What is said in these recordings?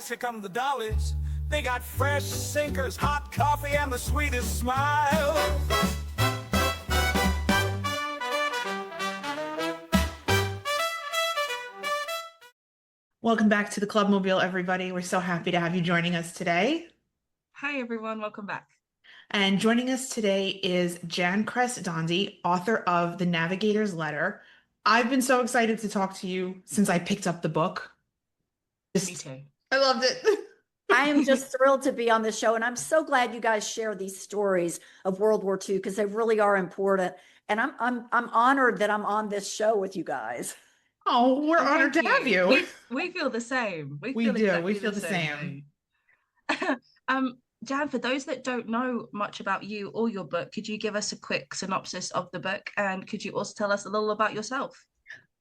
guys, here come the dollies. They got fresh sinkers, hot coffee, and the sweetest smile. Welcome back to the Clubmobile, everybody. We're so happy to have you joining us today. Hi, everyone. Welcome back. And joining us today is Cress Dondi, author of The Navigator's Letter. I've been so excited to talk to you since I picked up the book. Me too. I loved it. I am just thrilled to be on this show, and I'm so glad you guys share these stories of World War II because they really are important. And I'm honored that I'm on this show with you guys. Oh, we're honored to have you. We feel the same. We do. Exactly We feel the same. Jan, for those that don't know much about you or your book, could you give us a quick synopsis of the book, and could you also tell us a little about yourself?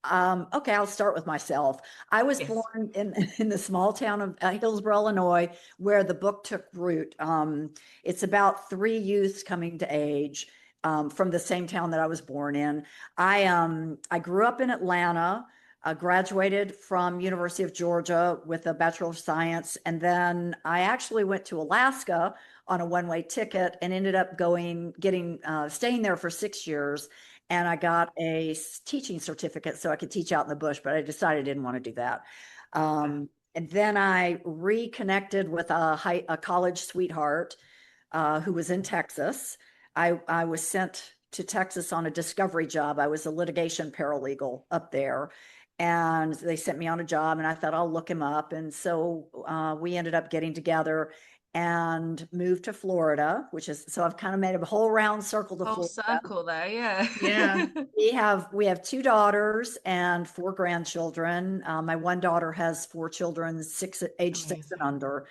Okay, I'll start with myself. I was born in the small town of Hillsborough, Illinois, where the book took root. It's about three youths coming to age from the same town that I was born in. I grew up in Atlanta. I graduated from University of Georgia with a Bachelor of Science, and then I actually went to Alaska on a one-way ticket and ended up staying there for 6 years. And I got a teaching certificate so I could teach out in the bush, but I decided I didn't want to do that. And then I reconnected with a college sweetheart who was in Texas. I was sent to Texas on a discovery job. I was a litigation paralegal up there. And they sent me on a job, and I thought I'll look him up. And so we ended up getting together and moved to Florida, so I've kind of made a whole round circle to Florida. Circle there, yeah. Yeah. We have 2 daughters and 4 grandchildren. My one daughter has 4 children, age 6 and under.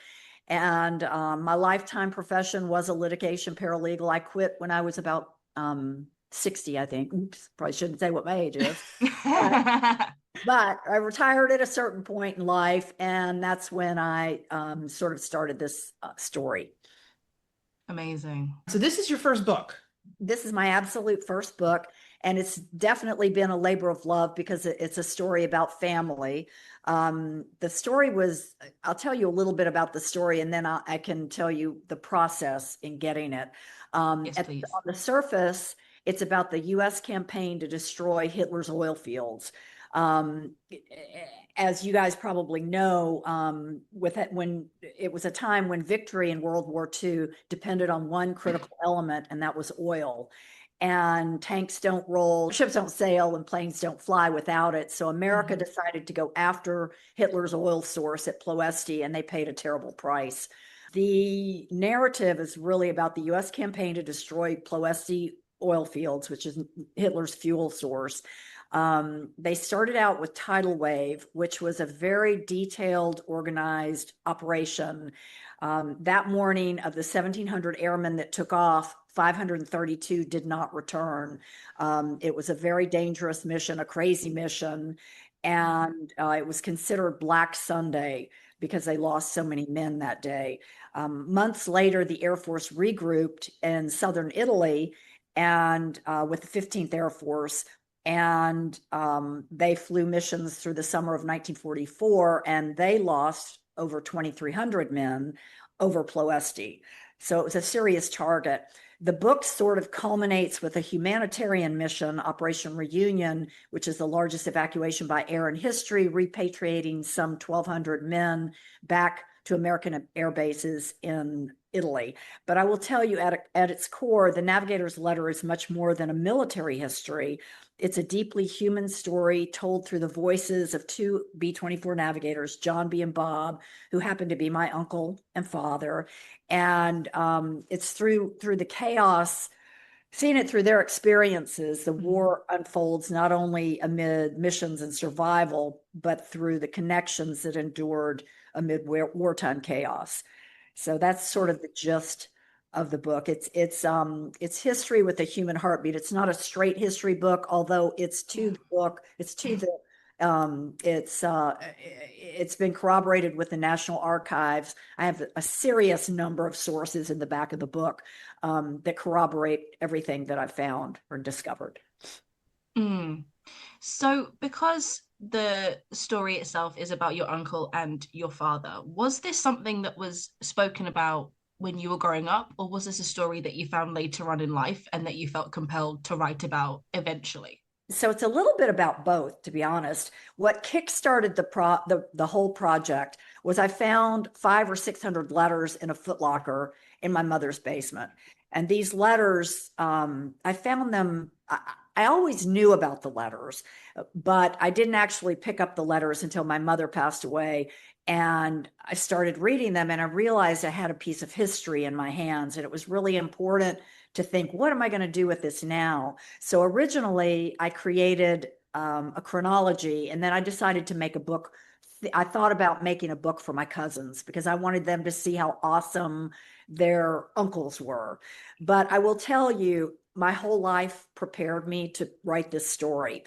And my lifetime profession was a litigation paralegal. I quit when I was about 60, I think. Oops, probably shouldn't say what my age is. But I retired at a certain point in life, and that's when I sort of started this story. Amazing. So this is your first book. This is my absolute first book, and it's definitely been a labor of love because it's a story about family. The story was, I'll tell you a little bit about the story, and then I can tell you the process in getting it. Yes, please. On the surface, it's about the U.S. campaign to destroy Hitler's oil fields. As you guys probably know, when it was a time when victory in World War II depended on one critical element, and that was oil. And tanks don't roll, ships don't sail, and planes don't fly without it. So America decided to go after Hitler's oil source at Ploesti, and they paid a terrible price. The narrative is really about the U.S. campaign to destroy Ploesti oil fields, which is Hitler's fuel source. They started out with tidal wave, which was a very detailed, organized operation. That morning, of the 1,700 airmen that took off, 532 did not return. It was a very dangerous mission, a crazy mission, and it was considered Black Sunday because they lost so many men that day. Months later, the Air Force regrouped in southern Italy and with the 15th Air Force, and they flew missions through the summer of 1944, and they lost over 2,300 men over Ploesti. So it was a serious target. The book sort of culminates with a humanitarian mission, Operation Reunion, which is the largest evacuation by air in history, repatriating some 1,200 men back to American air bases in Italy. But I will tell you, at its core, the Navigator's Letter is much more than a military history. It's a deeply human story told through the voices of 2 B-24 navigators, John B. and Bob, who happen to be my uncle and father. And it's through the chaos, seeing it through their experiences. The war unfolds not only amid missions and survival, but through the connections that endured amid wartime chaos. So that's sort of the gist of the book. It's history with a human heartbeat. It's not a straight history book, although it's to the book. It's been corroborated with the National Archives. I have a serious number of sources in the back of the book that corroborate everything that I've found or discovered. So because the story itself is about your uncle and your father. Was this something that was spoken about when you were growing up, or was this a story that you found later on in life and that you felt compelled to write about eventually? So it's a little bit about both, to be honest. What kickstarted the whole project was I found 500 or 600 letters in a footlocker in my mother's basement. And these letters, I found them. I always knew about the letters, but I didn't actually pick up the letters until my mother passed away. And I started reading them, and I realized I had a piece of history in my hands, and it was really important to think, what am I going to do with this now? So originally, I created a chronology, and then I decided to make a book. I thought about making a book for my cousins because I wanted them to see how awesome their uncles were. But I will tell you, my whole life prepared me to write this story.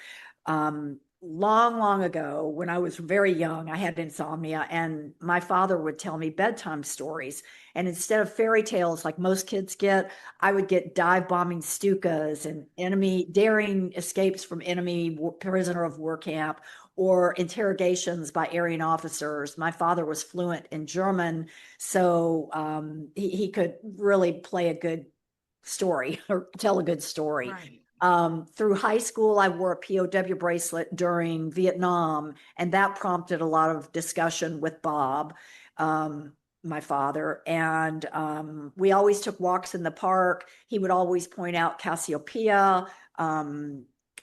Long, long ago, when I was very young, I had insomnia, and my father would tell me bedtime stories. And instead of fairy tales like most kids get, I would get dive bombing Stukas and enemy daring escapes from enemy prisoner of war camp, or interrogations by Aryan officers. My father was fluent in German, so he could really play a good story or tell a good story. Right. Through high school, I wore a POW bracelet during Vietnam, and that prompted a lot of discussion with Bob, my father. And we always took walks in the park. He would always point out Cassiopeia,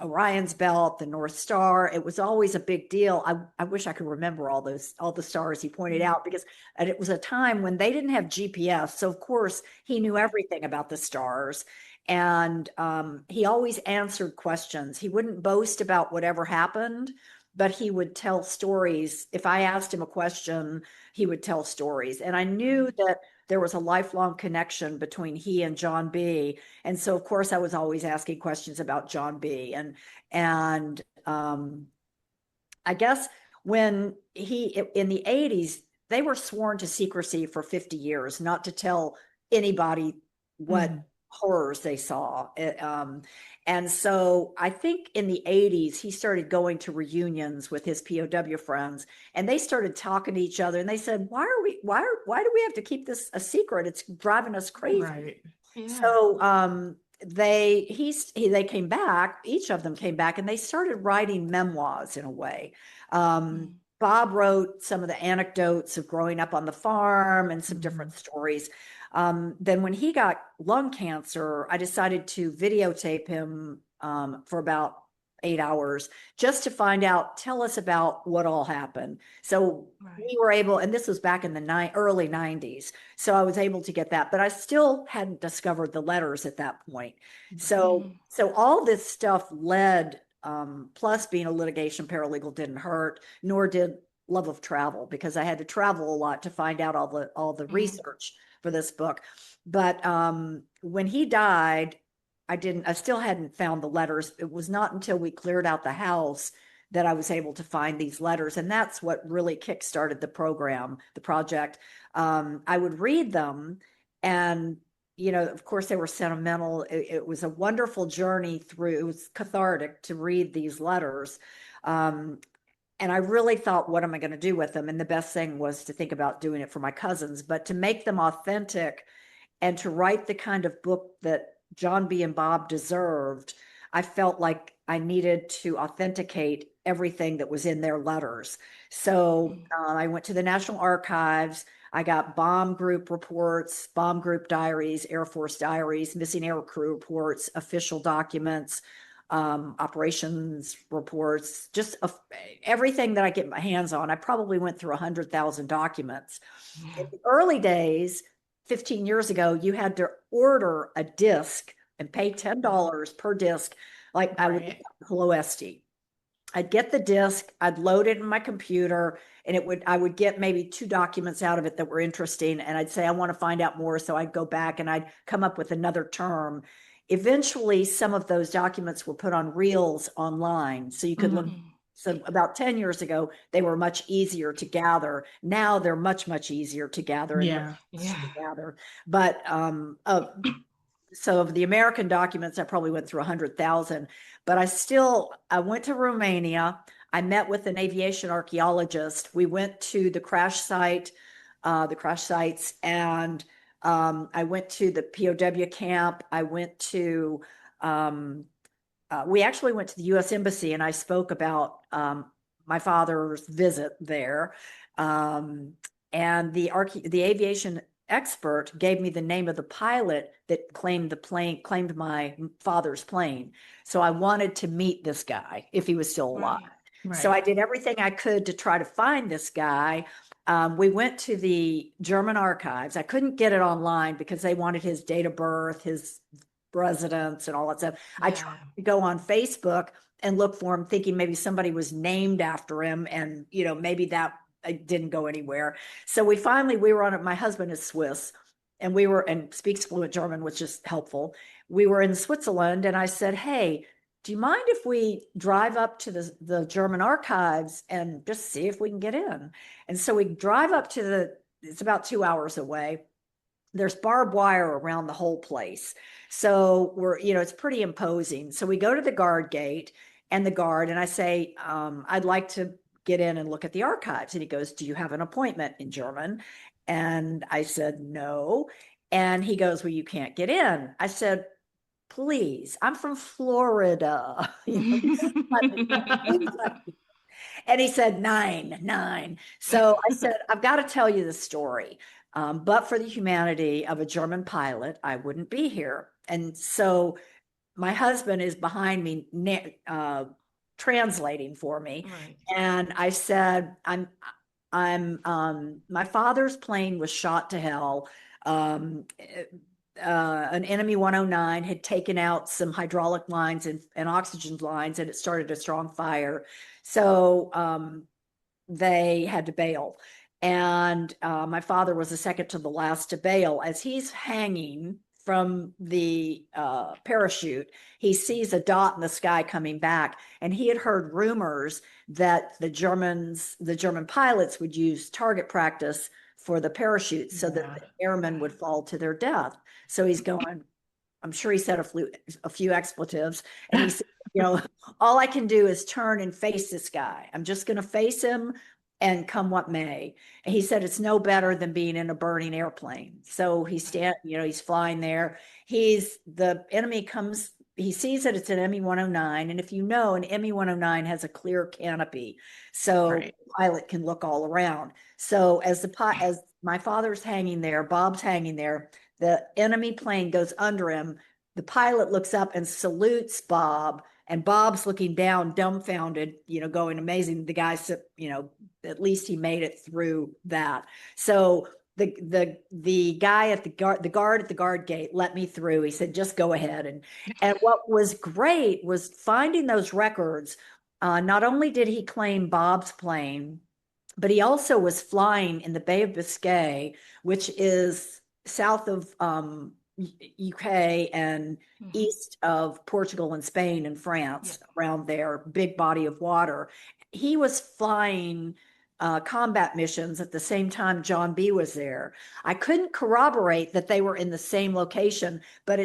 Orion's Belt, the North Star. It was always a big deal. I wish I could remember all the stars he pointed out, because it was a time when they didn't have GPS. So of course he knew everything about the stars. And he always answered questions. He wouldn't boast about whatever happened, but he would tell stories. If I asked him a question, he would tell stories. And I knew that there was a lifelong connection between he and John B. And so, of course, I was always asking questions about John B. And I guess when in the 80s, they were sworn to secrecy for 50 years, not to tell anybody what horrors they saw. And so I think in the 80s, he started going to reunions with his POW friends, and they started talking to each other, and they said, why do we have to keep this a secret? It's driving us crazy. Right. Yeah. So they came back, each of them came back, and they started writing memoirs in a way. Bob wrote some of the anecdotes of growing up on the farm and some different stories. Then when he got lung cancer, I decided to videotape him for about 8 hours just to find out, tell us about what all happened. So we were able, and this was back in the early 90s. So I was able to get that, but I still hadn't discovered the letters at that point. So all this stuff led, plus being a litigation paralegal didn't hurt, nor did love of travel, because I had to travel a lot to find out all the research for this book. But when he died, I still hadn't found the letters. It was not until we cleared out the house that I was able to find these letters. And that's what really kickstarted the project. I would read them, and, of course they were sentimental. It was a wonderful journey through. It was cathartic to read these letters. And I really thought, what am I going to do with them? And the best thing was to think about doing it for my cousins, but to make them authentic and to write the kind of book that John B. and Bob deserved, I felt like I needed to authenticate everything that was in their letters. So I went to the National Archives. I got bomb group reports, bomb group diaries, Air Force diaries, missing air crew reports, official documents, operations reports, just everything that I get my hands on. I probably went through 100,000 documents. In the early days, 15 years ago, you had to order a disc and pay $10 per disc. Like I would Hello Esty. I'd get the disc, I'd load it in my computer, and I would get maybe 2 documents out of it that were interesting. And I'd say, I want to find out more. So I'd go back and I'd come up with another term. Eventually, some of those documents were put on reels online. So you could look. So about 10 years ago, they were much easier to gather. Now they're much, much easier to gather. But so of the American documents, I probably went through 100,000, but I went to Romania. I met with an aviation archaeologist. We went to the crash sites, and I went to the POW camp. I went to, we actually went to the U.S. Embassy, and I spoke about my father's visit there. And the aviation expert gave me the name of the pilot that claimed my father's plane. So I wanted to meet this guy if he was still alive. Right. So I did everything I could to try to find this guy. We went to the German archives. I couldn't get it online because they wanted his date of birth, his residence, and all that stuff. I tried to go on Facebook and look for him, thinking maybe somebody was named after him, and maybe that didn't go anywhere. So we were on it. My husband is Swiss, and speaks fluent German, which is helpful. We were in Switzerland, and I said, "Hey, do you mind if we drive up to the German archives and just see if we can get in?" And so we drive up to it's about 2 hours away. There's barbed wire around the whole place. So it's pretty imposing. So we go to the guard gate, and I say, "I'd like to get in and look at the archives." And he goes, "Do you have an appointment?" in German. And I said, "No." And he goes, "Well, you can't get in." I said, "Please, I'm from Florida." And he said, nine. So I said, "I've got to tell you the story. But for the humanity of a German pilot, I wouldn't be here." And so my husband is behind me, translating for me. Right. And I said, my father's plane was shot to hell. An enemy 109 had taken out some hydraulic lines and oxygen lines, and it started a strong fire. So they had to bail. And my father was the second to the last to bail. As he's hanging from the parachute, he sees a dot in the sky coming back, and he had heard rumors that the German pilots would use target practice for the parachutes so that the airmen would fall to their death. So he's going, I'm sure he said a few expletives, and he said, "All I can do is turn and face this guy. I'm just going to face him, and come what may." And he said, "It's no better than being in a burning airplane." So he's flying there. The enemy comes, he sees that it's an ME-109. And if an ME-109 has a clear canopy, so the pilot can look all around. So as my father's hanging there, Bob's hanging there, the enemy plane goes under him. The pilot looks up and salutes Bob, and Bob's looking down, dumbfounded, going, "Amazing." The guy said, at least he made it through that. So the guy at the guard at the guard gate let me through. He said, "Just go ahead." And what was great was finding those records. Not only did he claim Bob's plane, but he also was flying in the Bay of Biscay, which is south of UK and east of Portugal and Spain and France, around there, big body of water. He was flying combat missions at the same time John B. was there. I couldn't corroborate that they were in the same location, but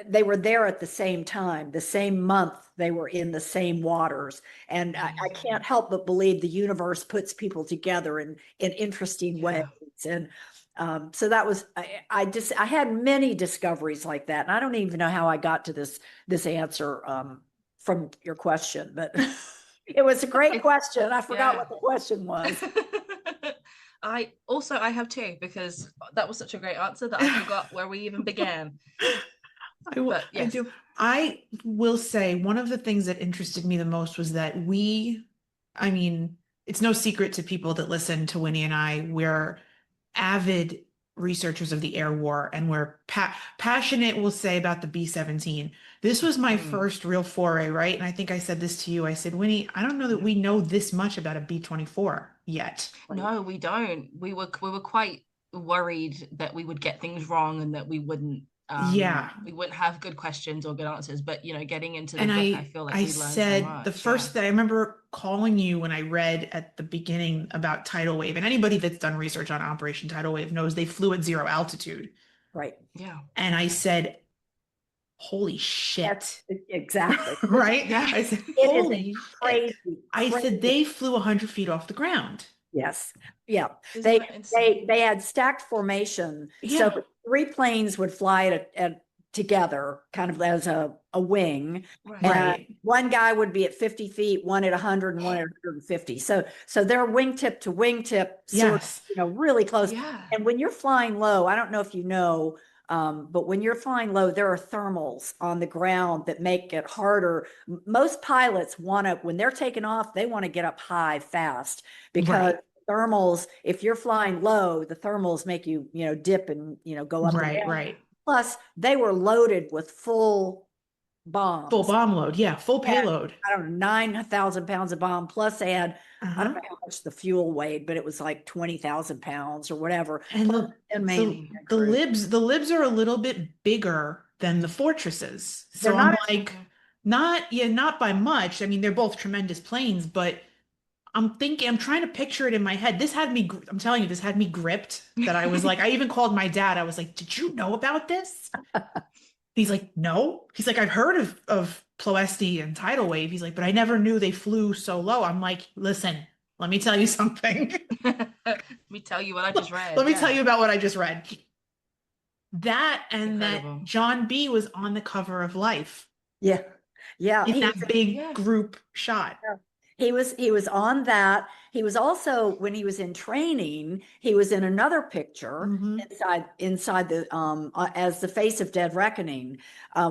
they were there at the same time, the same month. They were in the same waters. And I can't help but believe the universe puts people together in interesting ways. And so that was, I had many discoveries like that. And I don't even know how I got to this answer from your question, but it was a great question. I forgot what the question was. I have two, because that was such a great answer that I forgot where we even began. I do. I will say one of the things that interested me the most was that it's no secret to people that listen to Winnie and I, we're avid researchers of the air war, and we're passionate, we'll say, about the B-17. This was my first real foray, right? And I think I said this to you. I said, "Winnie, I don't know that we know this much about a B-24 yet." No, we don't. We were quite worried that we would get things wrong and that we wouldn't we wouldn't have good questions or good answers. But getting into the book, I feel like we learned so much. The first that I remember calling you when I read at the beginning about tidal wave, and anybody that's done research on Operation Tidal Wave knows they flew at 0 altitude. Right. Yeah. And I said, holy shit. Exactly. Right? Yeah. I said, It is holy shit. crazy. I said, Crazy. they flew 100 feet off the ground. Yes. Yeah. Isn't that insane? They had stacked formation. Yeah. So 3 planes would fly together, kind of as a wing. Right. And Right. one guy would be at 50 feet, one at 100 and one at 150. So they're wingtip to wingtip, sort of, Yes. really close. Yeah. And when you're flying low, I don't know if you know, but when you're flying low, there are thermals on the ground that make it harder. Most pilots want to, when they're taking off, they want to get up high fast because Right. thermals, if you're flying low, the thermals make you, dip and, go up and Right. down. Right. Plus, they were loaded with full bombs. Full bomb load. Yeah. Full Yeah. payload. I don't know, 9,000 pounds of bomb. Plus, they had, I Uh-huh. don't know how much the fuel weighed, but it was like 20,000 pounds or whatever. And Plus, the, main the crew. libs are a little bit bigger than the fortresses. So They're I'm not like, not by much. I mean, they're both tremendous planes, but I'm trying to picture it in my head. I'm telling you, this had me gripped that I was like, I even called my dad. I was like, did you know about this? He's like, no. He's like, I've heard of Ploesti and tidal wave. He's like, but I never knew they flew so low. I'm like, listen, let me tell you something. Let me tell you what I just read. Let me Yeah. tell you about what I just read. That and Incredible. that John B was on the cover of Life Yeah. Yeah. in that big Yeah. group shot. He was on that. He was also, when he was in training, he was in another picture Mhm. inside the as the face of Dead Reckoning.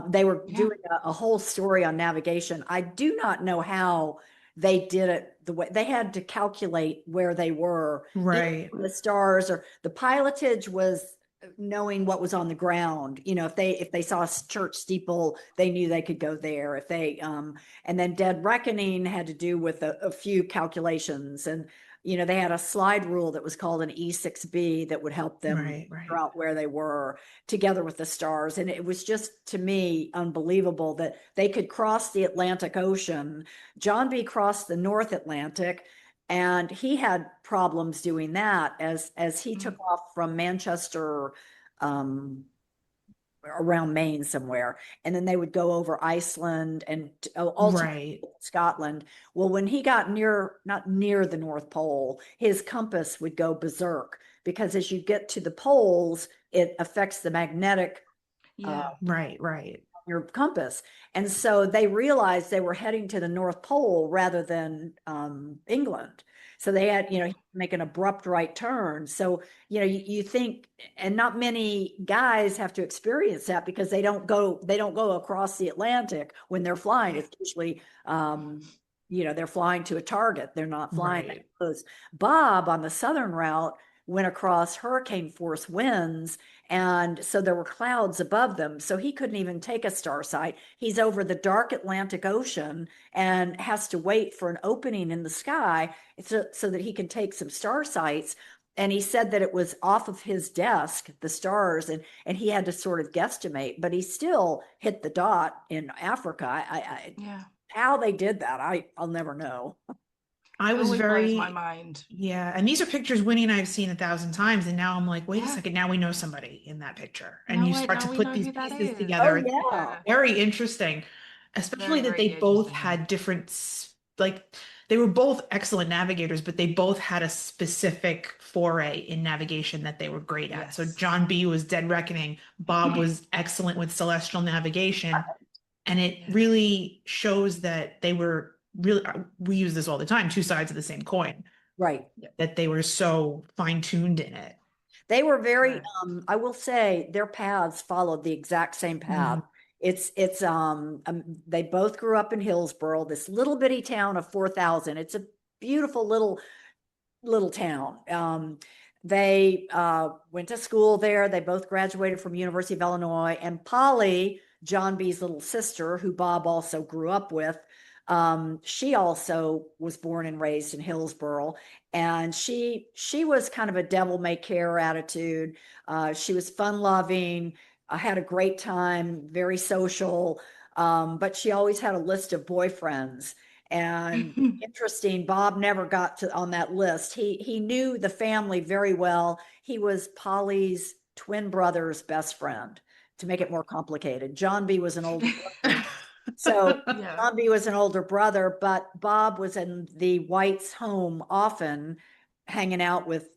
They were Yeah. doing a whole story on navigation. I do not know how they did it the way they had to calculate where they were. Right. The stars, or the pilotage was knowing what was on the ground. If they saw a church steeple, they knew they could go there. If they and then Dead Reckoning had to do with a few calculations, and they had a slide rule that was called an E6B that would help them Right. figure out where they were, together with the stars. And it was just, to me, unbelievable that they could cross the Atlantic Ocean. John B crossed the North Atlantic, and he had problems doing that as he took off from Manchester, around Maine somewhere, and then they would go over Iceland and ultimately Right. Scotland. Well, when he got not near the North Pole, his compass would go berserk, because as you get to the poles, it affects the magnetic Yeah. Right. your compass. And so they realized they were heading to the North Pole rather than England. So they had, make an abrupt right turn. So, you think, and not many guys have to experience that, because they don't go across the Atlantic when they're flying. It's usually, they're flying to a target. They're not flying that Right. close. Bob, on the southern route, went across hurricane force winds, and so there were clouds above them, so he couldn't even take a star sight. He's over the dark Atlantic Ocean and has to wait for an opening in the sky so that he can take some star sights. And he said that it was off of his desk, the stars, and he had to sort of guesstimate, but he still hit the dot in Africa. Yeah. How they did that, I'll never know. I was Always very blows my mind. Yeah, and these are pictures Winnie and I have seen 1,000 times, and now I'm like, wait a Yeah. second, now we know somebody in that picture, and Now you we- start to now we put know these who that pieces is. together. Oh, It's yeah. very interesting, especially that Very they both interesting. had like they were both excellent navigators, but they both had a specific foray in navigation that they were great at. So Yes. John B was Dead Reckoning, Bob was excellent with celestial navigation, and it Yeah. really shows that they were really, we use this all the time, two sides of the same coin, Right. that they were so fine-tuned in it. They were very, Right. I will say their paths followed the exact same path. It's they both grew up in Hillsborough, this little bitty town of 4,000. It's a beautiful little town. They went to school there. They both graduated from University of Illinois, and Polley, John B.'s little sister, who Bob also grew up with, she also was born and raised in Hillsborough, and she was kind of a devil may care attitude. She was fun loving, had a great time, very social, but she always had a list of boyfriends. And interesting, Bob never got to on that list. He knew the family very well. He was Polly's twin brother's best friend. to make it more complicated. John B was an older brother. So Yeah. John B was an older brother, but Bob was in the White's home often, hanging out with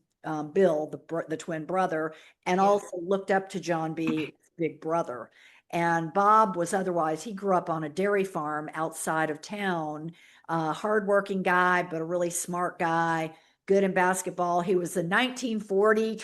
Bill, the twin brother, and Yeah. also looked up to John B, big brother. And Bob was otherwise, he grew up on a dairy farm outside of town, hardworking guy, but a really smart guy, good in basketball. He was the 1940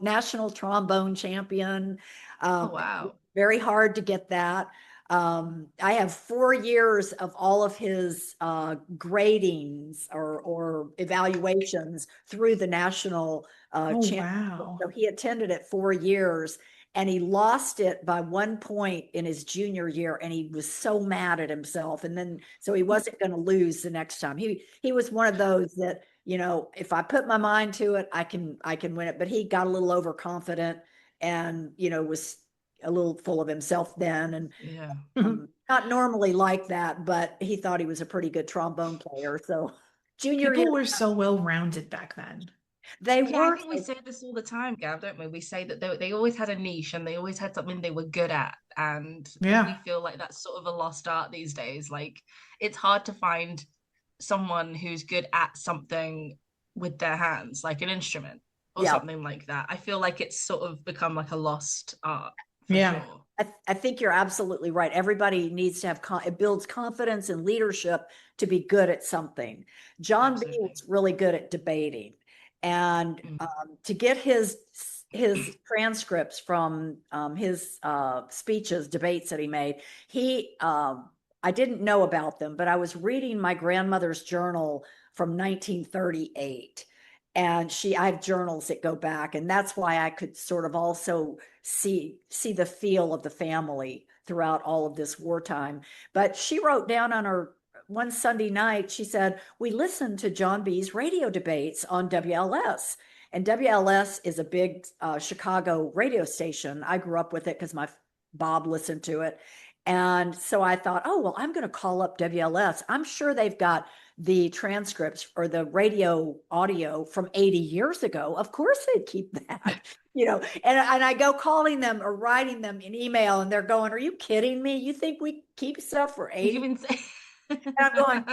national trombone champion. Oh, wow. Very hard to get that. I have 4 years of all of his gradings or evaluations through the national Oh, championship. wow. So he attended it 4 years, and he lost it by 1 point in his junior year, and he was so mad at himself. And then so he wasn't going to lose the next time. He was one of those that, you know, if I put my mind to it, I can win it. But he got a little overconfident, and, you know, was a little full of himself then, and Yeah. not normally like that, but he thought he was a pretty good trombone player. So junior People year, were so well-rounded back then. they Yeah, were. I think we say this all the time, Gav, don't we? We say that they always had a niche and they always had something they were good at. And Yeah. we feel like that's sort of a lost art these days. Like, it's hard to find someone who's good at something with their hands, like an instrument or Yeah. something like that. I feel like it's sort of become like a lost art for Yeah. sure. I think you're absolutely right. Everybody needs to have, it builds confidence and leadership to be good at something. John B Absolutely. was really good at debating. And to get his transcripts from his speeches, debates that he made, I didn't know about them, but I was reading my grandmother's journal from 1938. And I have journals that go back, and that's why I could sort of also see the feel of the family throughout all of this wartime. But she wrote down on her one Sunday night, she said, we listened to John B.'s radio debates on WLS. And WLS is a big Chicago radio station. I grew up with it because my Bob listened to it. And so I thought, oh, well, I'm going to call up WLS. I'm sure they've got the transcripts or the radio audio from 80 years ago. Of course they'd keep that, you know, and I go calling them or writing them an email, and they're going, are you kidding me? You think we keep stuff for 80? And I'm going,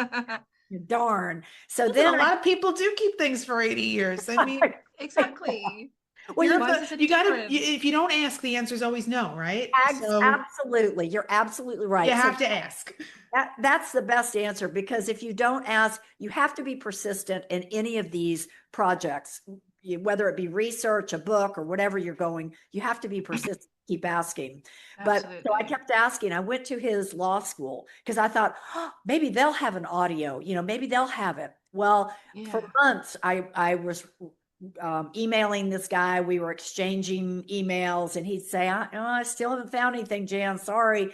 darn. So Listen, then a lot of people do keep things for 80 years. I mean, Exactly. well, you gotta, if you don't ask, the answer is always no, right? So absolutely. You're absolutely right. you So have to ask. that's the best answer, because if you don't ask, you have to be persistent in any of these projects, whether it be research, a book, or whatever you're going, you have to be persistent, keep asking. But so I kept asking. I went to his law school because I thought, oh, maybe they'll have an audio, you know, maybe they'll have it. Well, for months, I was emailing this guy. We were exchanging emails, and he'd say, I still haven't found anything, Jan, sorry.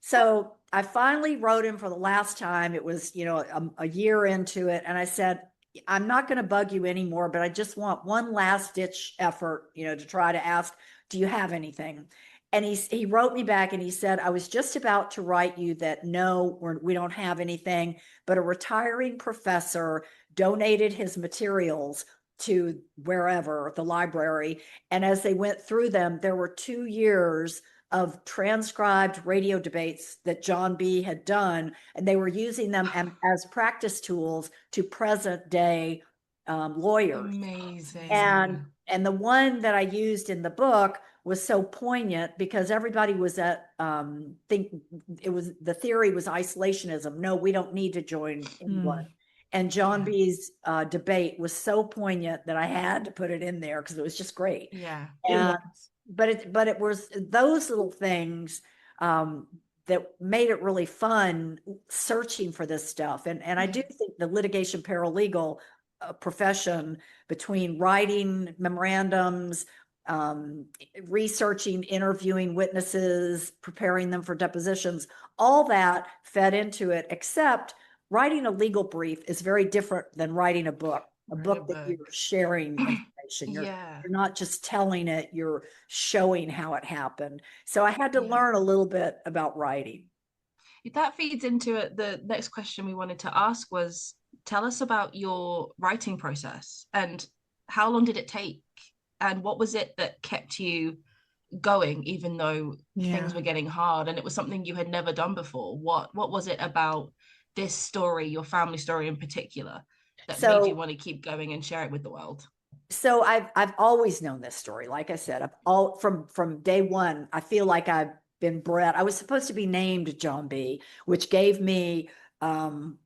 So I finally wrote him for the last time. It was, you know, a year into it. And I said, I'm not going to bug you anymore, but I just want one last ditch effort, you know, to try to ask, do you have anything? And he wrote me back, and he said, I was just about to write you that no, we don't have anything, but a retiring professor donated his materials to wherever, the library. And as they went through them, there were 2 years of transcribed radio debates that John B had done, and they were using them as practice tools to present day lawyers. Amazing. And the one that I used in the book was so poignant because everybody was the theory was isolationism. No, we don't need to join England. And John B's debate was so poignant that I had to put it in there because it was just great. Yeah. But it was those little things that made it really fun searching for this stuff. And I do think the litigation paralegal profession, between writing memorandums, researching, interviewing witnesses, preparing them for depositions, all that fed into it, except writing a legal brief is very different than writing a book. A book that you're sharing information. You're not just telling it, you're showing how it happened. So I had to learn a little bit about writing. That feeds into it. The next question we wanted to ask was, tell us about your writing process and how long did it take? And what was it that kept you going, even though Yeah. things were getting hard, and it was something you had never done before. What was it about this story, your family story in particular, that made you So, want to keep going and share it with the world? so I've always known this story. Like I said, I've all from day one, I feel like I've been bred. I was supposed to be named John B, which gave me um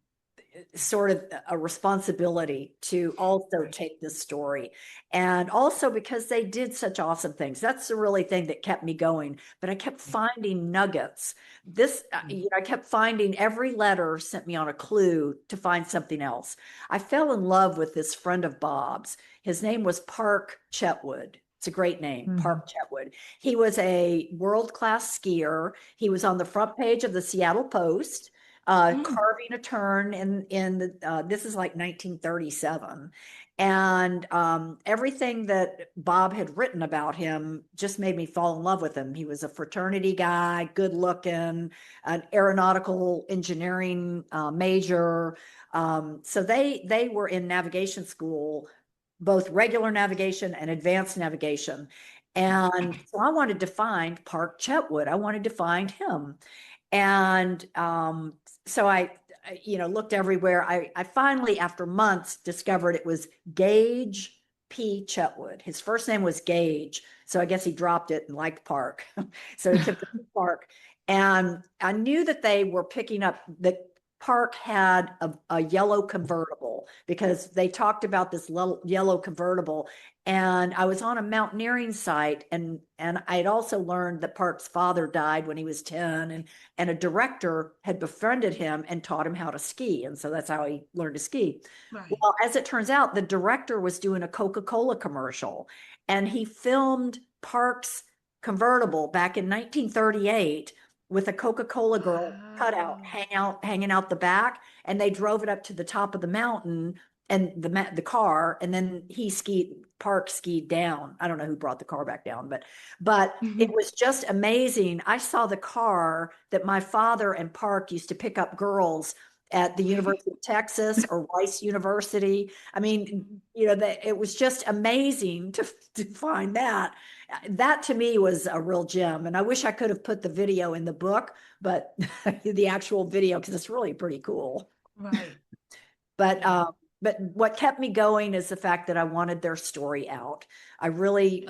sort of a responsibility to also take this story. And also because they did such awesome things. That's the really thing that kept me going. But I kept finding nuggets. I kept finding every letter sent me on a clue to find something else. I fell in love with this friend of Bob's. His name was Park Chetwood. It's a great name, Park Chetwood. He was a world-class skier. He was on the front page of the Seattle Post. Carving a turn in the this is like 1937, and everything that Bob had written about him just made me fall in love with him. He was a fraternity guy, good looking, an aeronautical engineering major. So they were in navigation school, both regular navigation and advanced navigation. And so I wanted to find Park Chetwood. I wanted to find him. And so I looked everywhere. I finally, after months, discovered it was Gage P. Chetwood. His first name was Gage. So I guess he dropped it and liked Park. So he took the Park. And I knew that they were picking up that Park had a yellow convertible because they talked about this yellow convertible. And I was on a mountaineering site, and I had also learned that Park's father died when he was 10, and a director had befriended him and taught him how to ski. And so that's how he learned to ski. Right. Well, as it turns out, the director was doing a Coca-Cola commercial, and he filmed Park's convertible back in 1938 with a Coca-Cola girl cutout hanging out the back, and they drove it up to the top of the mountain and the car, and then Park skied down. I don't know who brought the car back down, but it was just amazing. I saw the car that my father and Park used to pick up girls at the University of Texas or Rice University. I mean, it was just amazing to find that. That to me was a real gem. And I wish I could have put the video in the book, but the actual video, because it's really pretty cool. Right. But what kept me going is the fact that I wanted their story out. I really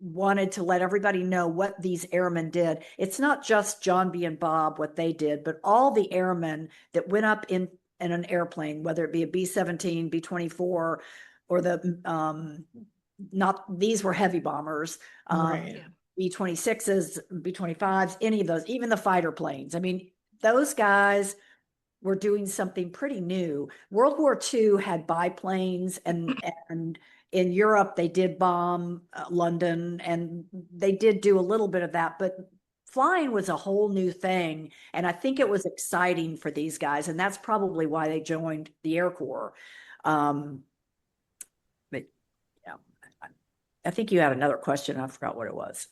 wanted to let everybody know what these airmen did. It's not just John B. and Bob, what they did, but all the airmen that went up in an airplane, whether it be a B-17, B-24, or these were heavy bombers, Right. B-26s, B-25s, any of those, even the fighter planes. I mean, those guys were doing something pretty new. World War II had biplanes, and in Europe they did bomb London, and they did do a little bit of that, but flying was a whole new thing, and I think it was exciting for these guys, and that's probably why they joined the Air Corps. But yeah, I think you had another question. I forgot what it was.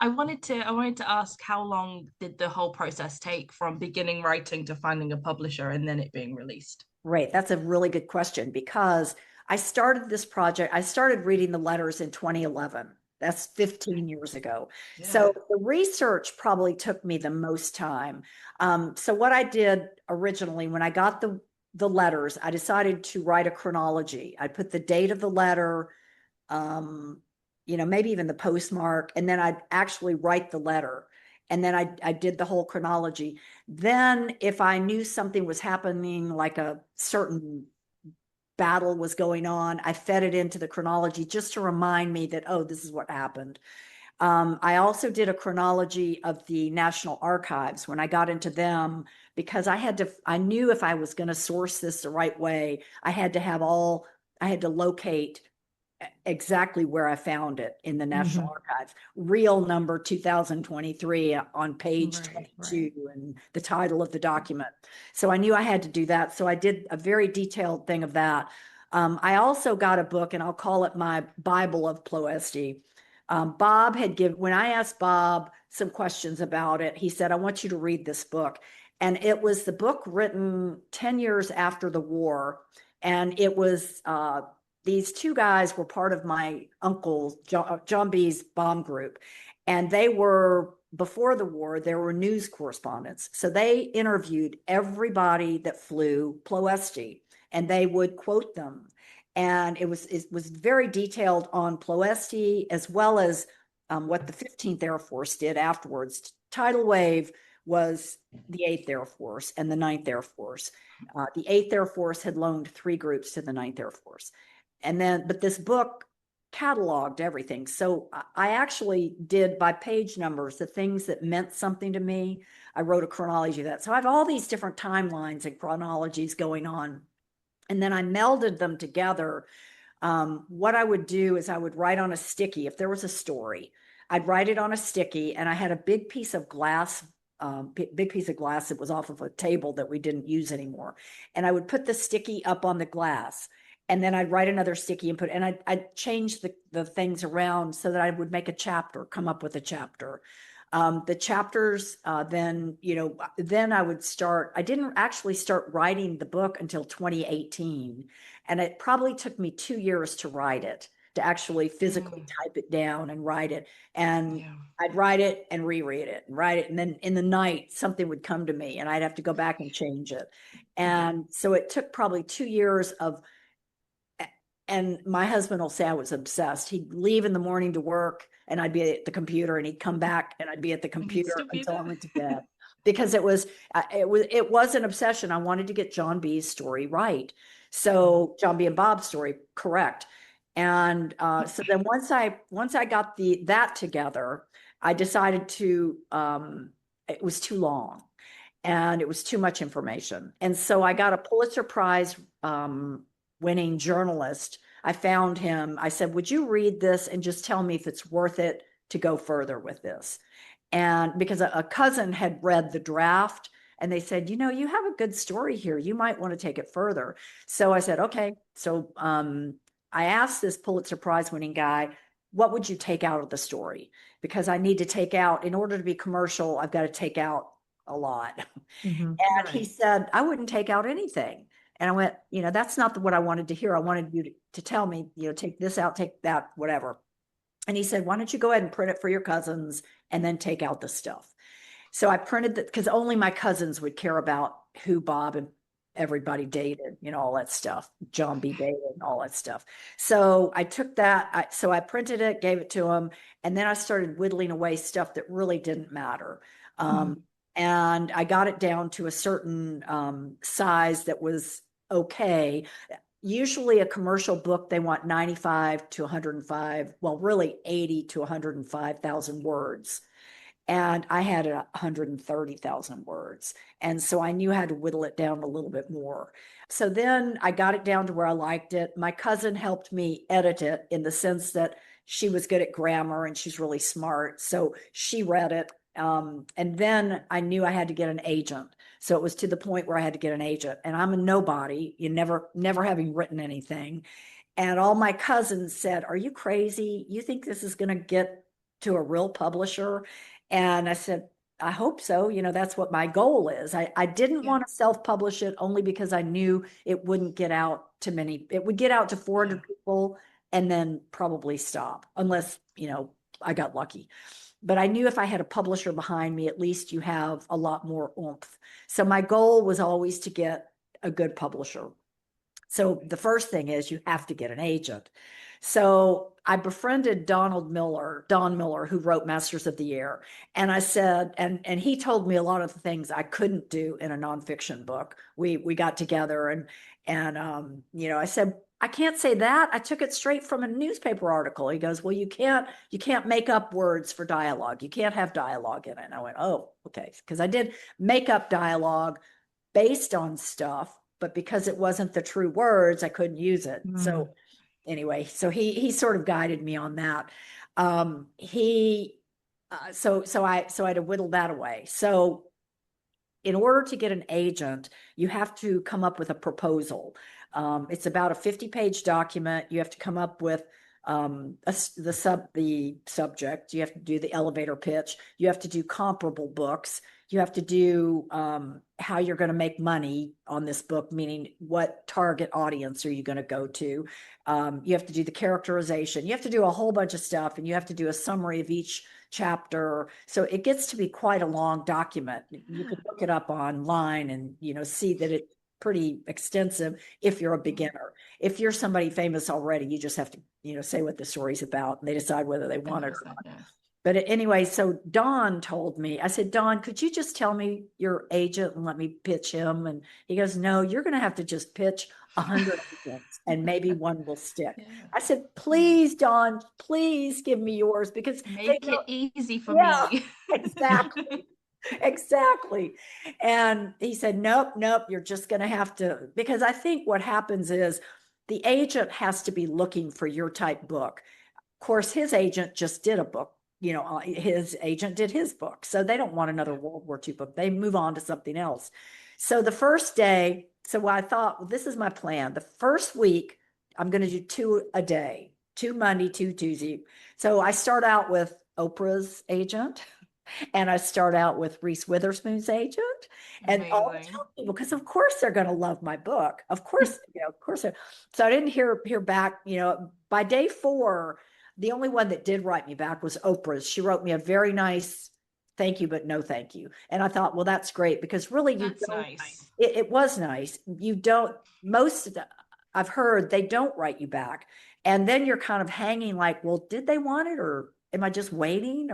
I wanted to ask, how long did the whole process take from beginning writing to finding a publisher and then it being released? Right. That's a really good question, because I started this project. I started reading the letters in 2011. That's 15 years ago. Yeah. So the research probably took me the most time. So what I did originally, when I got the letters, I decided to write a chronology. I put the date of the letter, maybe even the postmark, and then I'd actually write the letter. And then I did the whole chronology. Then if I knew something was happening, like a certain battle was going on, I fed it into the chronology just to remind me that, oh, this is what happened. I also did a chronology of the National Archives when I got into them, because I knew if I was going to source this the right way, I had to locate exactly where I found it in the National Archives. Real number 2023 on page 22 and the title of the document. So I knew I had to do that. So I did a very detailed thing of that. I also got a book, and I'll call it my Bible of Ploesti. When I asked Bob some questions about it, he said, I want you to read this book. And it was the book written 10 years after the war. And it was these two guys were part of my uncle, John B.'s bomb group. And they were, before the war, there were news correspondents. So they interviewed everybody that flew Ploesti, and they would quote them. And it was very detailed on Ploesti, as well as what the 15th Air Force did afterwards. Tidal wave was the 8th Air Force and the 9th Air Force. The 8th Air Force had loaned 3 groups to the 9th Air Force. And then, but this book cataloged everything. So I actually did, by page numbers, the things that meant something to me. I wrote a chronology of that. So I have all these different timelines and chronologies going on. And then I melded them together. What I would do is I would write on a sticky. If there was a story, I'd write it on a sticky, and I had a big piece of glass, that was off of a table that we didn't use anymore. And I would put the sticky up on the glass, and then I'd write another sticky and I'd change the things around so that I would make a chapter, come up with a chapter. The chapters, then I would start. I didn't actually start writing the book until 2018. And it probably took me 2 years to write it, to actually physically type it down and write it. And I'd write it and reread it and write it. And then in the night, something would come to me and I'd have to go back and change it. And so it took probably 2 years of, and my husband will say I was obsessed. He'd leave in the morning to work and I'd be at the computer, and he'd come back and I'd be at the computer until I went to bed, because it was an obsession. I wanted to get John B.'s story right. So John B. and Bob's story correct. And so then once I got that together, I decided to, it was too long and it was too much information. And so I got a Pulitzer Prize winning journalist. I found him. I said, would you read this and just tell me if it's worth it to go further with this? And because a cousin had read the draft, and they said, you have a good story here. You might want to take it further. So I said, okay. So I asked this Pulitzer Prize winning guy, what would you take out of the story? Because I need to take out, in order to be commercial, I've got to take out a lot. And he said, I wouldn't take out anything. And I went, that's not what I wanted to hear. I wanted you to tell me, take this out, take that, whatever. And he said, why don't you go ahead and print it for your cousins and then take out the stuff? So I printed that, because only my cousins would care about who Bob and everybody dated, all that stuff, John B. dated and all that stuff. So I took that, so I printed it, gave it to him, and then I started whittling away stuff that really didn't matter. And I got it down to a certain size that was okay. Usually a commercial book, they want 95 to 105, well, really 80 to 105,000 words. And I had 130,000 words. And so I knew how to whittle it down a little bit more. So then I got it down to where I liked it. My cousin helped me edit it, in the sense that she was good at grammar and she's really smart. So she read it. And then I knew I had to get an agent. So it was to the point where I had to get an agent, and I'm a nobody, never having written anything. And all my cousins said, are you crazy? You think this is going to get to a real publisher? And I said, I hope so. That's what my goal is. I didn't want to self-publish it, only because I knew it wouldn't get out to many. It would get out to 400 people and then probably stop, unless, I got lucky. But I knew if I had a publisher behind me, at least you have a lot more oomph. So my goal was always to get a good publisher. So the first thing is you have to get an agent. So I befriended Don Miller, who wrote Masters of the Air. And I said, and he told me a lot of the things I couldn't do in a nonfiction book. We got together and I said, I can't say that. I took it straight from a newspaper article. He goes, well, you can't make up words for dialogue. You can't have dialogue in it. And I went, oh, okay. Because I did make up dialogue based on stuff, but because it wasn't the true words, I couldn't use it. So anyway, so he sort of guided me on that. So I had to whittle that away. So in order to get an agent, you have to come up with a proposal. It's about a 50-page document. You have to come up with the subject. You have to do the elevator pitch. You have to do comparable books. You have to do how you're going to make money on this book, meaning what target audience are you going to go to. You have to do the characterization. You have to do a whole bunch of stuff, and you have to do a summary of each chapter. So it gets to be quite a long document. You can look it up online and, see that it's pretty extensive if you're a beginner. If you're somebody famous already, you just have to, say what the story's about, and they decide whether they want it or not. But anyway, so Don told me, I said, Don, could you just tell me your agent and let me pitch him? And he goes, no, you're going to have to just pitch 100 agents and maybe one will stick. Yeah. I said, please, Don, please give me yours, because make it easy for me. Exactly. Exactly. And he said, nope, you're just going to have to, because I think what happens is the agent has to be looking for your type book. Of course, his agent just did a book. His agent did his book. So they don't want another World War II book. They move on to something else. So the first day, I thought, well, this is my plan. The first week, I'm going to do 2 a day, 2 Monday, 2 Tuesday. So I start out with Oprah's agent, and I start out with Reese Witherspoon's agent, and all the top people, because of course they're going to love my book. Of course, of course. So I didn't hear back, by day 4. The only one that did write me back was Oprah's. She wrote me a very nice thank you, but no thank you. And I thought, well, that's great, because really nice. It was nice. I've heard they don't write you back. And then you're kind of hanging like, well, did they want it, or am I just waiting?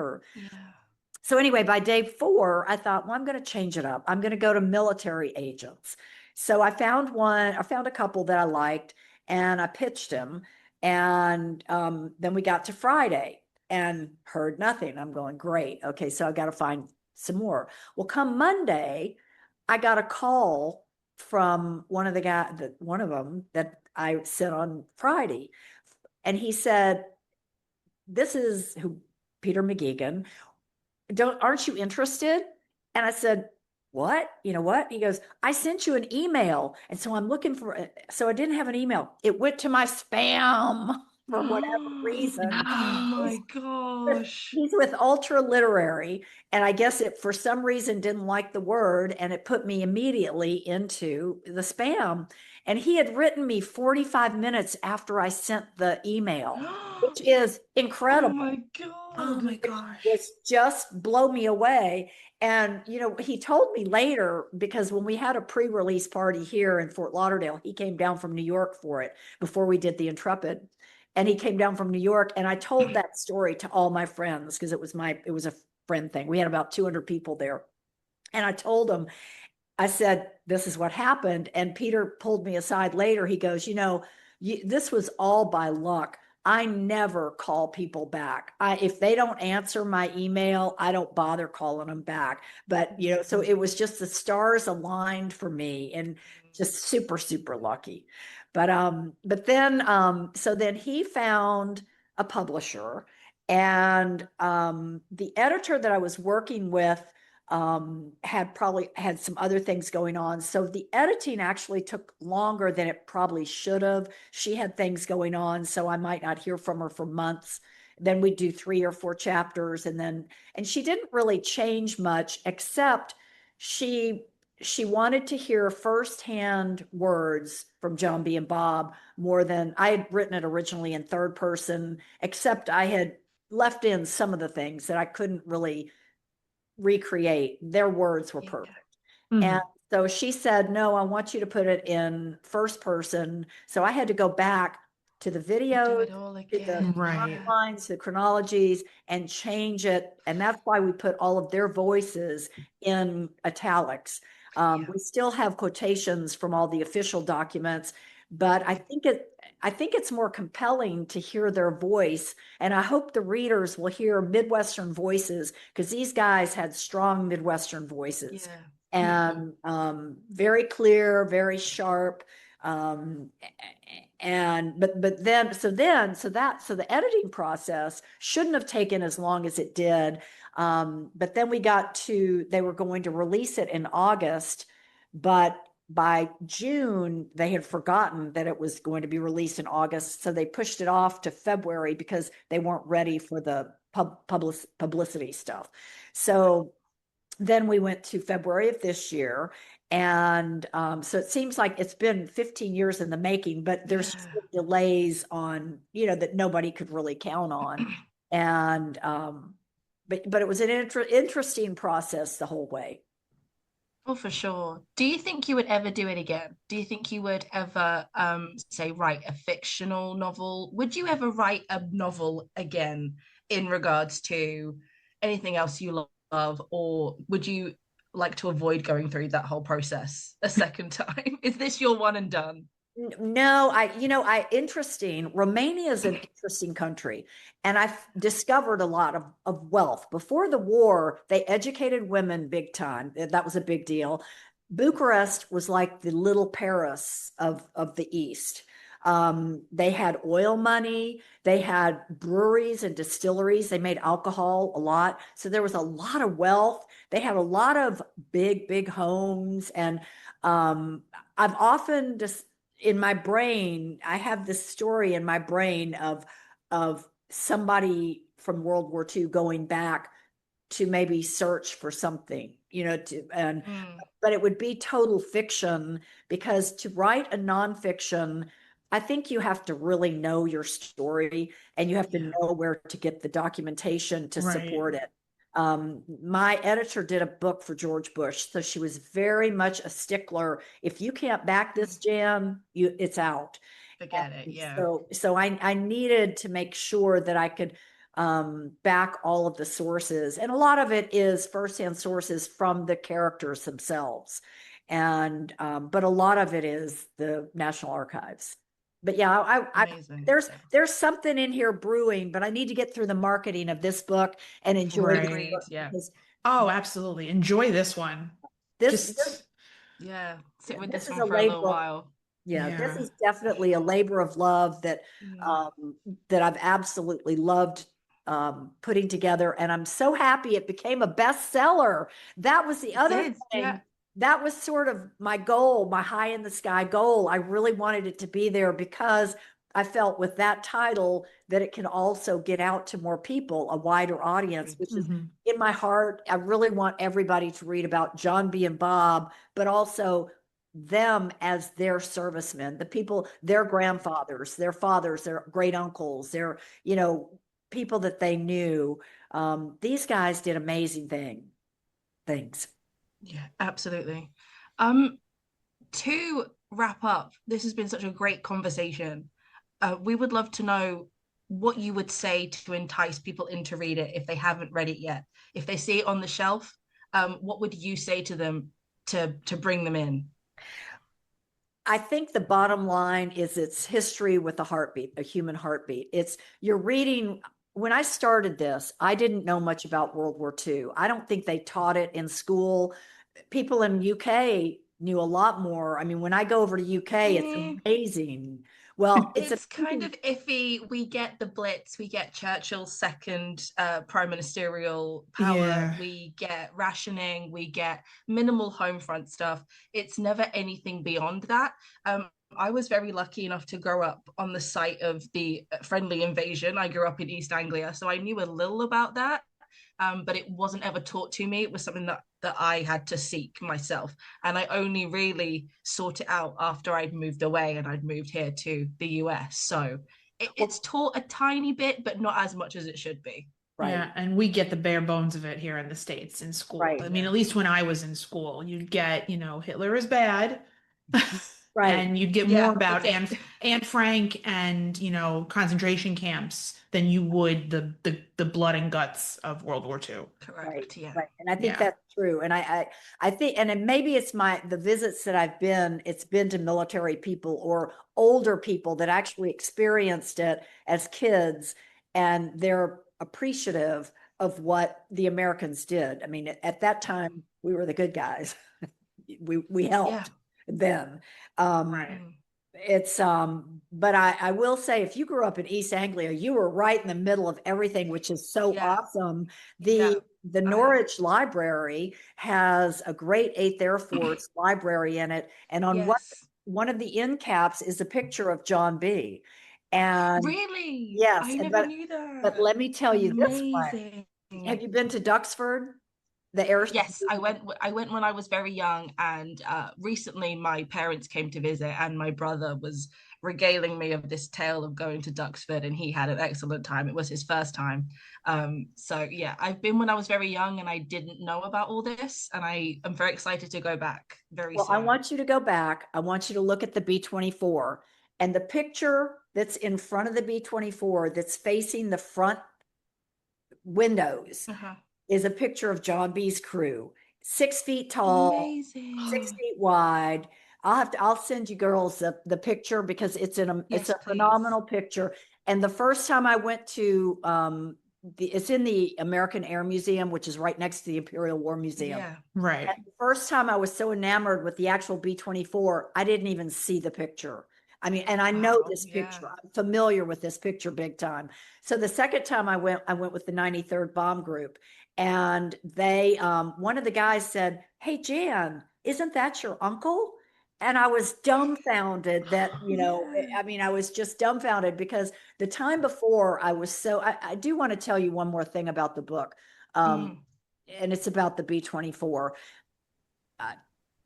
So anyway, by day 4, I thought, well, I'm going to change it up. I'm going to go to military agents. So I found a couple that I liked, and I pitched him. And then we got to Friday and heard nothing. I'm going, great. Okay, so I got to find some more. Well, come Monday, I got a call from one of them that I sent on Friday. And he said, this is Peter McGeegan. Aren't you interested? And I said, what? You know what? He goes, I sent you an email. And so I'm looking so I didn't have an email. It went to my spam for whatever reason. Oh my gosh. He's with Ultra Literary. And I guess it, for some reason, didn't like the word, and it put me immediately into the spam. And he had written me 45 minutes after I sent the email, which is incredible. Oh my God. Oh my gosh. It's just blow me away. And, he told me later, because when we had a pre-release party here in Fort Lauderdale, he came down from New York for it before we did the Intrepid. And he came down from New York, and I told that story to all my friends, because it was a friend thing. We had about 200 people there. And I told them, I said, this is what happened. And Peter pulled me aside later. He goes, this was all by luck. I never call people back. If they don't answer my email, I don't bother calling them back. But, so it was just the stars aligned for me, and just super, super lucky. But then, so then he found a publisher, and the editor that I was working with had some other things going on. So the editing actually took longer than it probably should have. She had things going on, so I might not hear from her for months. Then we'd do 3 or 4 chapters, and she didn't really change much, except she wanted to hear firsthand words from John B. and Bob more than I had written it originally in 3rd person, except I had left in some of the things that I couldn't really recreate. Their words were perfect. Mhm. And so she said, no, I want you to put it in 1st person. So I had to go back to the video, Do it all to the again. Right. timelines, the chronologies, and change it. And that's why we put all of their voices in italics. We still have quotations from all the official documents, but I think it's more compelling to hear their voice. And I hope the readers will hear Midwestern voices, because these guys had strong Midwestern voices. And very clear, very sharp. So the editing process shouldn't have taken as long as it did. But then they were going to release it in August, but by June, they had forgotten that it was going to be released in August. So they pushed it off to February because they weren't ready for the publicity stuff. So then we went to February of this year. And so it seems like it's been 15 years in the making, but there's delays on, that nobody could really count on. And, but it was an interesting process the whole way. Oh, for sure. Do you think you would ever do it again? Do you think you would ever, say, write a fictional novel? Would you ever write a novel again in regards to anything else you love, or would you like to avoid going through that whole process a second time? Is this your one and done? No, interesting. Romania is an interesting country, and I've discovered a lot of wealth. Before the war, they educated women big time. That was a big deal. Bucharest was like the little Paris of the East. They had oil money, they had breweries and distilleries, they made alcohol a lot. So there was a lot of wealth. They had a lot of big homes. And I've often just in my brain, I have this story in my brain of somebody from World War II going back to maybe search for something, but it would be total fiction, because to write a nonfiction, I think you have to really know your story, and you have to know where to get the documentation to support it. My editor did a book for George Bush, so she was very much a stickler. If you can't back this, Jan, it's out. Forget it. Yeah. So I needed to make sure that I could back all of the sources, and a lot of it is firsthand sources from the characters themselves, and but a lot of it is the National Archives. But yeah, there's something in here brewing, but I need to get through the marketing of this book and enjoy it. Yeah. Oh, absolutely. Enjoy this one. Sit with this one for a little while. Yeah, this is definitely a labor of love that that I've absolutely loved putting together, and I'm so happy it became a bestseller. That was the other thing. Yeah. That was sort of my goal, my high in the sky goal. I really wanted it to be there because I felt with that title that it can also get out to more people, a wider audience, which is in my heart. I really want everybody to read about John B. and Bob, but also them as their servicemen, the people, their grandfathers, their fathers, their great uncles, their, people that they knew. These guys did amazing things. Yeah, absolutely. To wrap up, this has been such a great conversation. We would love to know what you would say to entice people in to read it if they haven't read it yet. If they see it on the shelf, what would you say to them to bring them in? I think the bottom line is it's history with a heartbeat, a human heartbeat. You're reading. When I started this, I didn't know much about World War II. I don't think they taught it in school. People in UK knew a lot more. I mean, when I go over to UK, it's amazing. Well, it's kind of iffy. We get the Blitz, we get Churchill's second prime ministerial power, we get rationing, we get minimal home front stuff. It's never anything beyond that. I was very lucky enough to grow up on the site of the friendly invasion. I grew up in East Anglia, so I knew a little about that, but it wasn't ever taught to me. It was something that I had to seek myself, and I only really sought it out after I'd moved away and I'd moved here to the US. So it's taught a tiny bit, but not as much as it should be. Right. Yeah, and we get the bare bones of it here in the States in school. Right. I mean, at least when I was in school, you'd get, Hitler is bad. Right. And you'd get more about Anne Frank and, concentration camps than you would the blood and guts of World War II. Correct. Right. Yeah. Right. And I think that's true. And I think, and maybe it's the visits that I've been, it's been to military people or older people that actually experienced it as kids, and they're appreciative of what the Americans did. I mean, at that time, we were the good guys. We helped then. but I will say, if you grew up in East Anglia, you were right in the middle of everything, which is so Yeah. awesome. Yeah. The Norwich Library has a great 8th Air Force library in it. And on Yes. one of the end caps is a picture of John B. And Really? yes, I and never knew that. but let me tell you this one. Amazing. Have you been to Duxford? The air. Yes, I went when I was very young, and recently my parents came to visit, and my brother was regaling me of this tale of going to Duxford, and he had an excellent time. It was his first time. So yeah, I've been when I was very young, and I didn't know about all this, and I am very excited to go back very Well, I soon. want you to go back. I want you to look at the B-24, and the picture that's in front of the B-24 that's facing the front windows Uh-huh. is a picture of John B.'s crew, 6 feet tall, Amazing. 6 feet wide. I'll send you girls the picture, because it's Yes, a please. phenomenal picture. And the first time I went to it's in the American Air Museum, which is right next to the Imperial War Museum. Yeah. Right. And the first time I was so enamored with the actual B-24, I didn't even see the picture. I mean, and I know Wow, this yeah. picture. I'm familiar with this picture big time. So the second time I went with the 93rd Bomb Group, and they, one of the guys said, "Hey, Jan, isn't that your uncle?" And I was dumbfounded that, Yeah. I mean, I was just dumbfounded, because the time before I was so, I do want to tell you one more thing about the book. Mm. And it's about the B-24.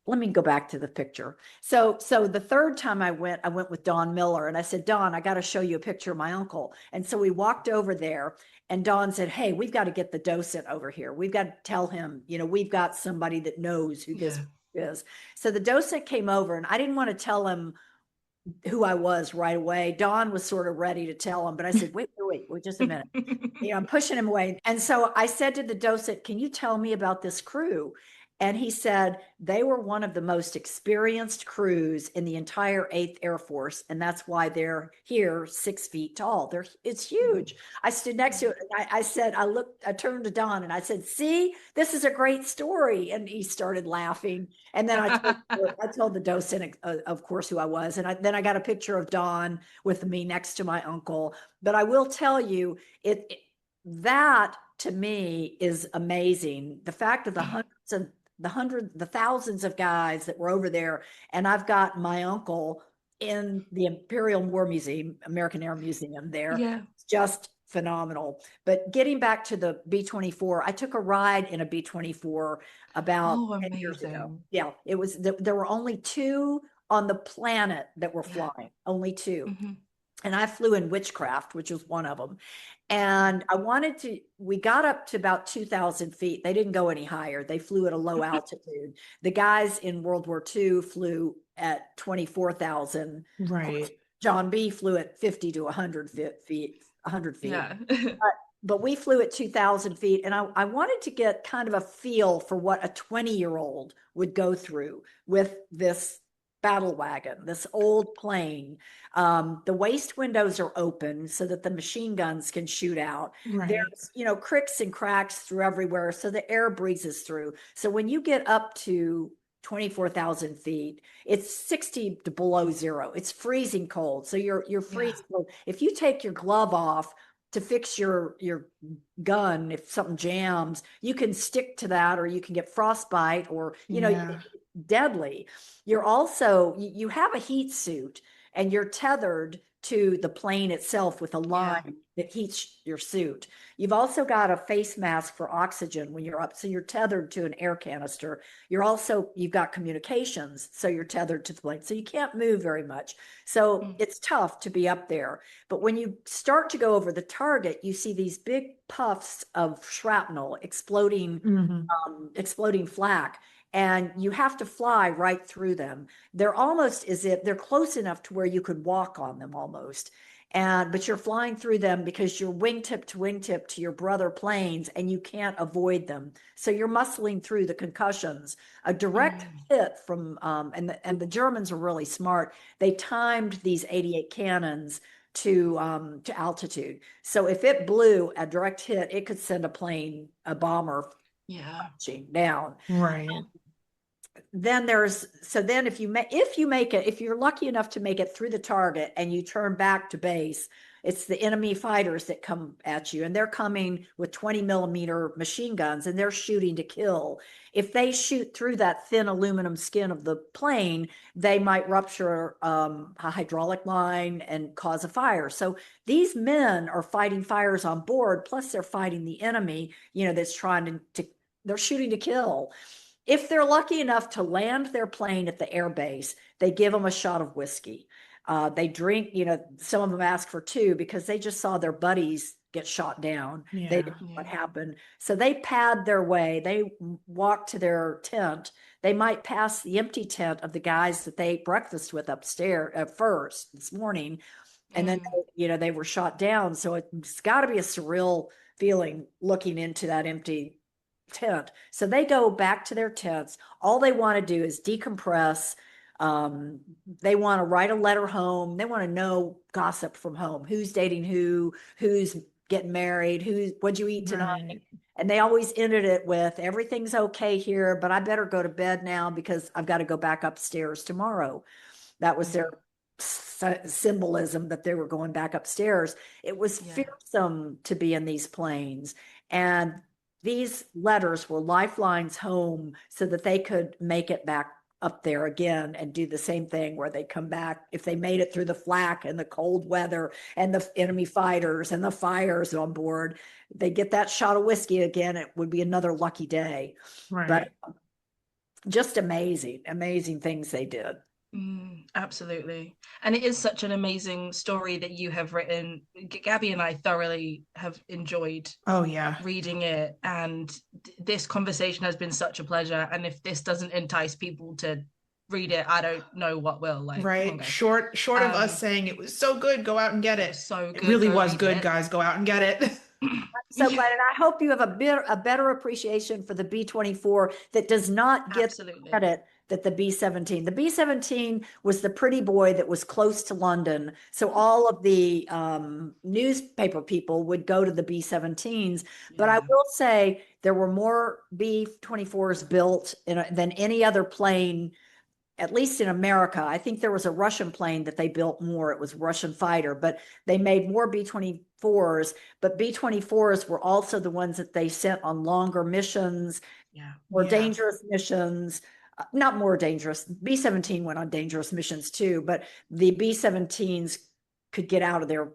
Let me go back to the picture. So the third time I went with Don Miller, and I said, "Don, I got to show you a picture of my uncle." And so we walked over there, and Don said, "Hey, we've got to get the docent over here. We've got to tell him, we've got somebody that knows who this is." So the docent came over, and I didn't want to tell him who I was right away. Don was sort of ready to tell him, but I said, wait, just a minute. I'm pushing him away. And so I said to the docent, "Can you tell me about this crew?" And he said they were one of the most experienced crews in the entire 8th Air Force. And that's why they're here 6 feet tall. It's huge. I stood next to it. And I said, I turned to Don and I said, "See, this is a great story." And he started laughing. And then I told the docent, of course, who I was. And then I got a picture of Don with me next to my uncle. But I will tell you, that to me is amazing. The fact of the thousands of guys that were over there, and I've got my uncle in the Imperial War Museum, American Air Museum there. Yeah. It's just phenomenal. But getting back to the B-24, I took a ride in a B-24 about 10 years ago. Amazing. Yeah, there were only 2 on the planet that were flying, only 2. Mm-hmm. And I flew in Witchcraft, which was one of them. And we got up to about 2,000 feet. They didn't go any higher. They flew at a low altitude. The guys in World War II flew at 24,000. Right. John B flew at 50 to 100 feet, 100 feet. Yeah. But we flew at 2,000 feet. And I wanted to get kind of a feel for what a 20-year-old would go through with this battle wagon, this old plane. The waist windows are open so that the machine guns can shoot out. Right. There's, cricks and cracks through everywhere, so the air breezes through. So when you get up to 24,000 feet, it's 60 to below zero. It's freezing cold. So you're freezing cold. If you take your glove off to fix your gun, if something jams, you can stick to that, or you can get frostbite, or deadly. You have a heat suit, and you're tethered to the plane itself with a line that heats your suit. You've also got a face mask for oxygen when you're up, so you're tethered to an air canister. You've got communications, so you're tethered to the plane, so you can't move very much. So it's tough to be up there. But when you start to go over the target, you see these big puffs of shrapnel exploding, exploding flak. And you have to fly right through them. They're almost as if they're close enough to where you could walk on them almost. But you're flying through them because you're wingtip to wingtip to your brother planes, and you can't avoid them. So you're muscling through the concussions. A direct hit from, and the Germans are really smart. They timed these 88 cannons to altitude. So if it blew a direct hit, it could send a bomber down. Right. then if you make it, if you're lucky enough to make it through the target and you turn back to base, it's the enemy fighters that come at you, and they're coming with 20 millimeter machine guns, and they're shooting to kill. If they shoot through that thin aluminum skin of the plane, they might rupture a hydraulic line and cause a fire. So these men are fighting fires on board, plus they're fighting the enemy, that's trying to they're shooting to kill. If they're lucky enough to land their plane at the air base, they give them a shot of whiskey. They drink, some of them ask for two because they just saw their buddies get shot down. Yeah. They didn't know what happened. So they pad their way. They walk to their tent. They might pass the empty tent of the guys that they ate breakfast with upstairs at first this morning. And then, they were shot down. So it's got to be a surreal feeling looking into that empty tent. So they go back to their tents. All they want to do is decompress. They want to write a letter home. They want to know gossip from home. Who's dating who's getting married, what'd you eat tonight? Right. And they always ended it with, everything's okay here, but I better go to bed now because I've got to go back upstairs tomorrow. That was their symbolism that they were going back upstairs. It was fearsome to be in these planes. And these letters were lifelines home so that they could make it back up there again and do the same thing where they come back. If they made it through the flak and the cold weather and the enemy fighters and the fires on board, they get that shot of whiskey again, it would be another lucky day. Right. But just amazing things they did. Absolutely. And it is such an amazing story that you have written. Gabby and I thoroughly have enjoyed reading it, and this conversation has been such a pleasure. And if this doesn't entice people to read it, I don't know what will. Right. Short of us saying it was so good, go out and get it. So good. It really was good, guys. Go out and get it. I'm so glad, and I hope you have a better appreciation for the B-24 that does not get the credit that the B-17. The B-17 was the pretty boy that was close to London, so all of the newspaper people would go to the B-17s. But I will say there were more B-24s built than any other plane, at least in America. I think there was a Russian plane that they built more. It was a Russian fighter, but they made more B-24s. But B-24s were also the ones that they sent on longer missions, more dangerous missions. Not more dangerous. B-17 went on dangerous missions too, but the B-17s could get out of there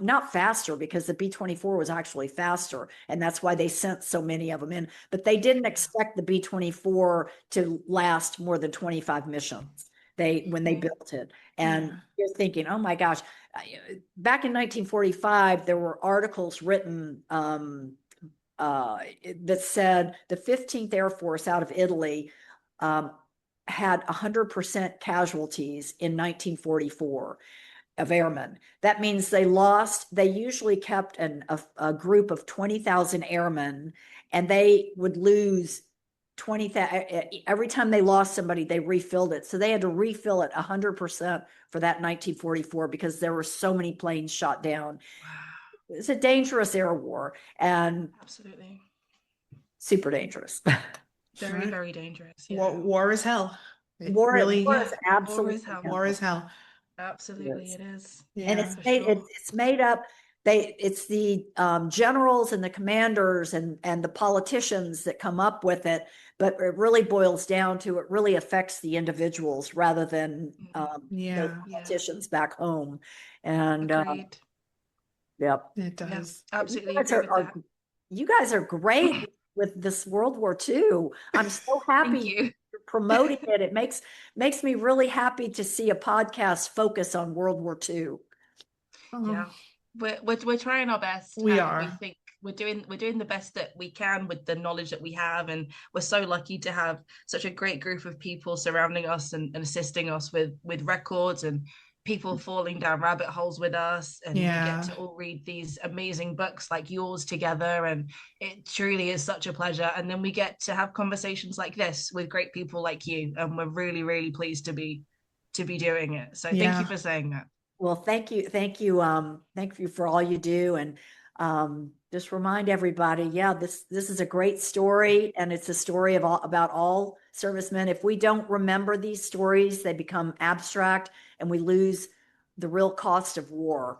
not faster because the B-24 was actually faster, and that's why they sent so many of them in. But they didn't expect the B-24 to last more than 25 missions when they built it. And you're thinking, oh my gosh. Back in 1945, there were articles written that said the 15th Air Force out of Italy had 100% casualties in 1944 of airmen. That means they usually kept a group of 20,000 airmen, and they would lose 20,000. Every time they lost somebody, they refilled it. So they had to refill it 100% for that 1944 because there were so many planes shot down. Wow. It's a dangerous air war, and absolutely super dangerous. Very, very dangerous. War is hell. War is absolutely war is hell. Absolutely, it is. And it's made up. It's the generals and the commanders and the politicians that come up with it, but it really boils down to, it really affects the individuals rather than the politicians back home. And it does. Absolutely. You guys are great with this World War II. I'm so happy you're promoting it. It makes me really happy to see a podcast focus on World War II. Yeah, we're trying our best. We are. We think we're doing the best that we can with the knowledge that we have, and we're so lucky to have such a great group of people surrounding us and assisting us with records and people falling down rabbit holes with us, and we get to all read these amazing books like yours together, and it truly is such a pleasure. And then we get to have conversations like this with great people like you, and we're really, really pleased to be doing it. So thank you for saying that. Well, thank you for all you do, and just remind everybody, yeah, this is a great story, and it's a story of about all servicemen. If we don't remember these stories, they become abstract and we lose the real cost of war.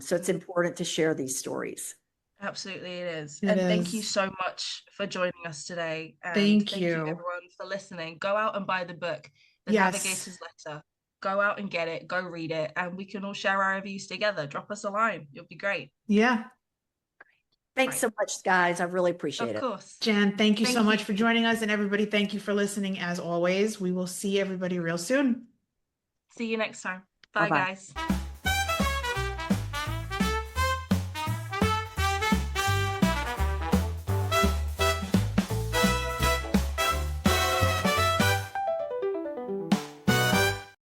So it's important to share these stories. Absolutely, it is. It And thank you is. so much for joining us today. And Thank thank you, you. everyone, for listening. Go out and buy the book, The Yes. Navigator's Letter. Go out and get it, go read it, and we can all share our reviews together. Drop us a line. It'll be great. Yeah. Thanks so much, guys. I really appreciate Of it. course. Jen, thank you so Thank much you. for joining us. And everybody, thank you for listening as always. We will see everybody real soon. See you next time. Bye, Bye-bye. guys.